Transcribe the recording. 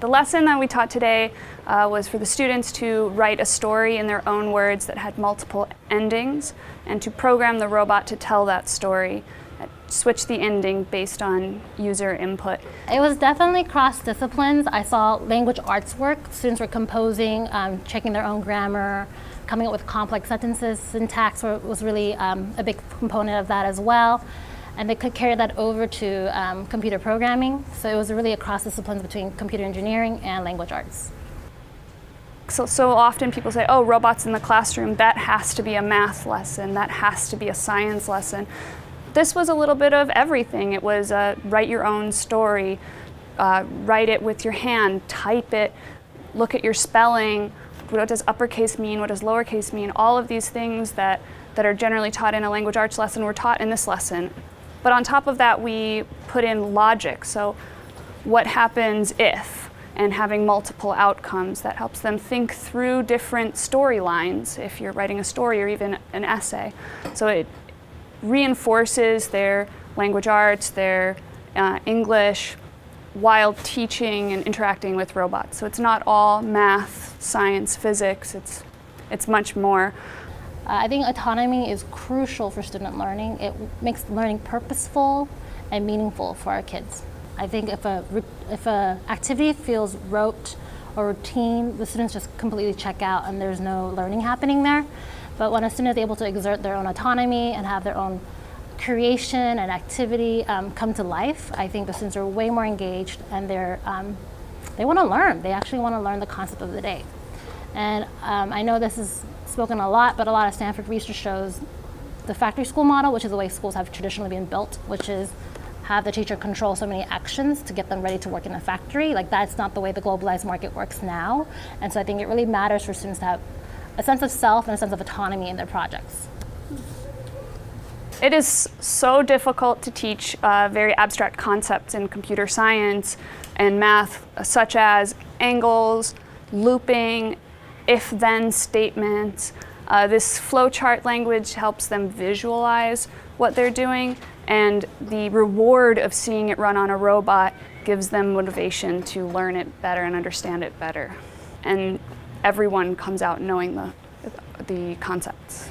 The lesson that we taught today was for the students to write a story in their own words that had multiple endings, and to program the robot to tell that story, switch the ending based on user input. It was definitely cross disciplines. I saw language arts work. Students were composing, checking their own grammar, coming up with complex sentences. Syntax was really a big component of that as well. And they could carry that over to computer programming. So it was really a cross disciplines between computer engineering and language arts. So often people say, oh, robots in the classroom, that has to be a math lesson, that has to be a science lesson. This was a little bit of everything. It was write your own story, write it with your hand, type it, look at your spelling, what does uppercase mean, what does lowercase mean. All of these things that are generally taught in a language arts lesson were taught in this lesson. But on top of that, we put in logic. So what happens if, and having multiple outcomes that helps them think through different storylines if you're writing a story or even an essay. So it reinforces their language arts, their English, while teaching and interacting with robots. So it's not all math, science, physics, it's much more. I think autonomy is crucial for student learning. It makes learning purposeful and meaningful for our kids. I think if a activity feels rote or routine, the students just completely check out and there's no learning happening there. But when a student is able to exert their own autonomy and have their own creation and activity come to life, I think the students are way more engaged and they want to learn. They actually want to learn the concept of the day. And I know this is spoken a lot, but a lot of Stanford research shows the factory school model, which is the way schools have traditionally been built, which is have the teacher control so many actions to get them ready to work in a factory. Like, that's not the way the globalized market works now. And so I think it really matters for students to have a sense of self and a sense of autonomy in their projects. It is so difficult to teach very abstract concepts in computer science and math, such as angles, looping, if-then statements. This flowchart language helps them visualize what they're doing, and the reward of seeing it run on a robot gives them motivation to learn it better and understand it better. And everyone comes out knowing the concepts.